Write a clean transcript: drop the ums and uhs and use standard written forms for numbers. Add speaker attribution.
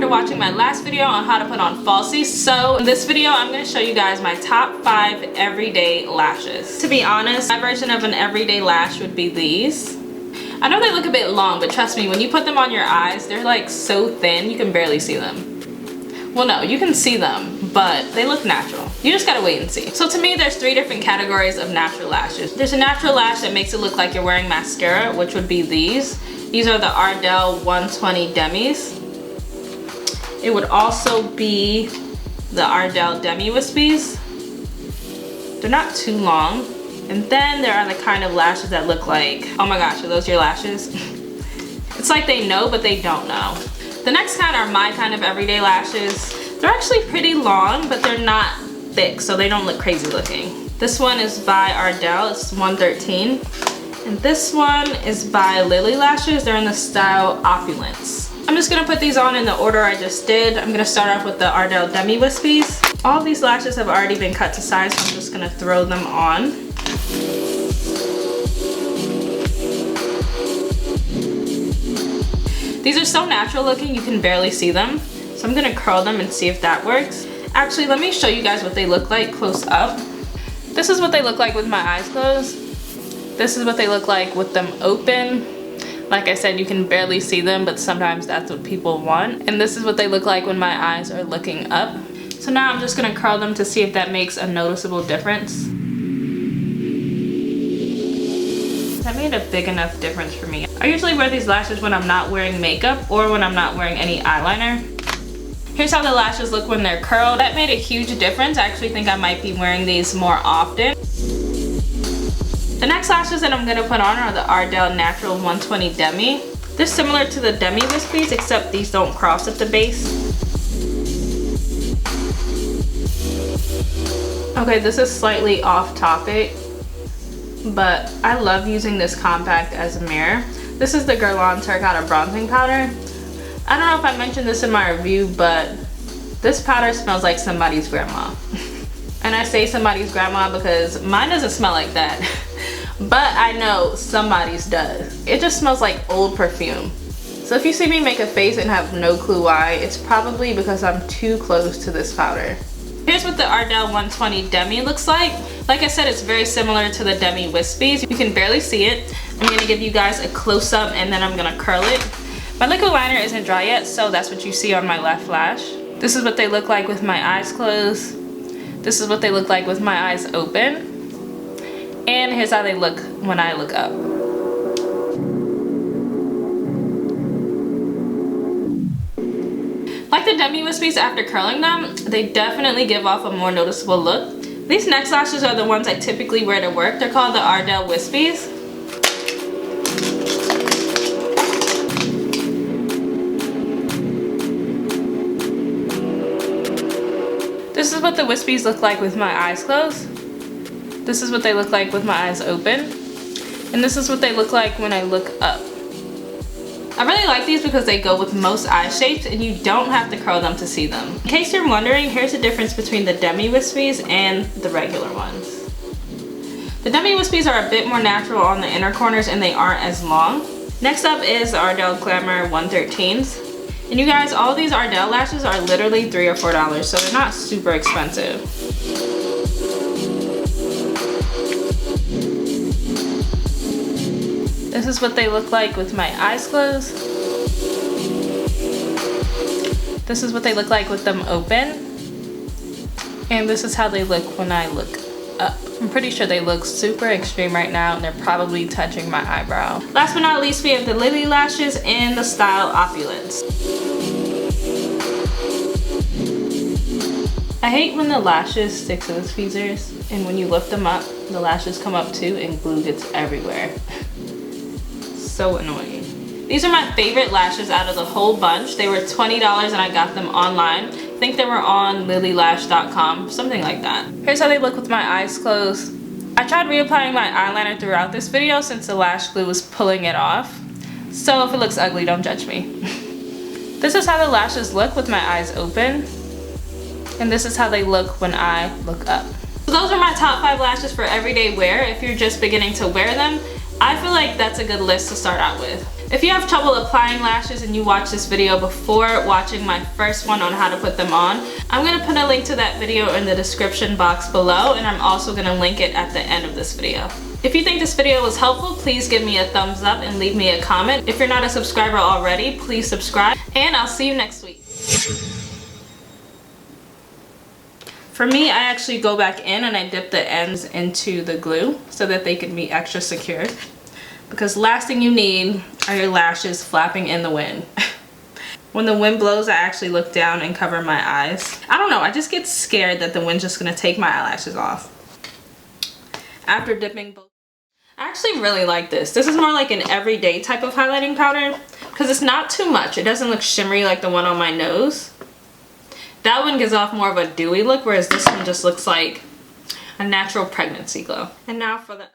Speaker 1: after watching my last video on how to put on falsies. So in this video, I'm going to show you guys my top 5 everyday lashes. To be honest, my version of an everyday lash would be these. I know they look a bit long, but trust me, when you put them on your eyes, they're like so thin, you can barely see them. Well, no, you can see them, but they look natural. You just gotta wait and see. So to me, there's 3 different categories of natural lashes. There's a natural lash that makes it look like you're wearing mascara, which would be these. These are the Ardell 120 Demis. It would also be the Ardell Demi Wispies. They're not too long. And then there are the kind of lashes that look like, oh my gosh, are those your lashes? It's like they know, but they don't know. The next kind are my kind of everyday lashes. They're actually pretty long, but they're not thick, so they don't look crazy looking. This one is by Ardell, it's 113. And this one is by Lilly Lashes. They're in the style Opulence. I'm just gonna put these on in the order I just did. I'm gonna start off with the Ardell Demi Wispies. All of these lashes have already been cut to size, so I'm just gonna throw them on. These are so natural looking, you can barely see them. So I'm gonna curl them and see if that works. Actually, let me show you guys what they look like close up. This is what they look like with my eyes closed. This is what they look like with them open. Like I said, you can barely see them, but sometimes that's what people want. And this is what they look like when my eyes are looking up. So now I'm just gonna curl them to see if that makes a noticeable difference. That made a big enough difference for me. I usually wear these lashes when I'm not wearing makeup or when I'm not wearing any eyeliner. Here's how the lashes look when they're curled. That made a huge difference. I actually think I might be wearing these more often. The next lashes that I'm gonna put on are the Ardell Natural 120 Demi. They're similar to the Demi Wispies, except these don't cross at the base. Okay, this is slightly off topic, but I love using this compact as a mirror. This is the Guerlain Terracotta Bronzing Powder. I don't know if I mentioned this in my review, but this powder smells like somebody's grandma. And I say somebody's grandma because mine doesn't smell like that. But I know somebody's does. It just smells like old perfume. So if you see me make a face and have no clue why, it's probably because I'm too close to this powder. Here's what the Ardell 120 Demi looks like. Like I said, it's very similar to the Demi Wispies. You can barely see it. I'm gonna give you guys a close-up and then I'm gonna curl it. My liquid liner isn't dry yet, so that's what you see on my left lash. This is what they look like with my eyes closed. This is what they look like with my eyes open. And here's how they look when I look up. Like the Demi Wispies, after curling them, they definitely give off a more noticeable look. These next lashes are the ones I typically wear to work. They're called the Ardell Wispies. This is what the Wispies look like with my eyes closed. This is what they look like with my eyes open. And this is what they look like when I look up. I really like these because they go with most eye shapes and you don't have to curl them to see them. In case you're wondering, here's the difference between the Demi Wispies and the regular ones. The Demi Wispies are a bit more natural on the inner corners and they aren't as long. Next up is the Ardell Glamour 113s. And you guys, all these Ardell lashes are literally $3 or $4, so they're not super expensive. This is what they look like with my eyes closed. This is what they look like with them open. And this is how they look when I look up. I'm pretty sure they look super extreme right now and they're probably touching my eyebrow. Last but not least, we have the Lilly Lashes in the style Opulence. I hate when the lashes stick to the tweezers and when you lift them up, the lashes come up too and glue gets everywhere. So annoying. These are my favorite lashes out of the whole bunch. They were $20 and I got them online. I think they were on lilylash.com, something like that. Here's how they look with my eyes closed. I tried reapplying my eyeliner throughout this video since the lash glue was pulling it off. So if it looks ugly, don't judge me. This is how the lashes look with my eyes open. And this is how they look when I look up. So those are my top 5 lashes for everyday wear. If you're just beginning to wear them, I feel like that's a good list to start out with. If you have trouble applying lashes and you watch this video before watching my first one on how to put them on, I'm gonna put a link to that video in the description box below, and I'm also gonna link it at the end of this video. If you think this video was helpful, please give me a thumbs up and leave me a comment. If you're not a subscriber already, please subscribe, and I'll see you next week. For me, I actually go back in and I dip the ends into the glue so that they can be extra secure. Because last thing you need are your lashes flapping in the wind. When the wind blows, I actually look down and cover my eyes. I don't know, I just get scared that the wind's just gonna take my eyelashes off. After dipping both, I actually really like this. This is more like an everyday type of highlighting powder because it's not too much. It doesn't look shimmery like the one on my nose. That one gives off more of a dewy look, whereas this one just looks like a natural pregnancy glow. And now for the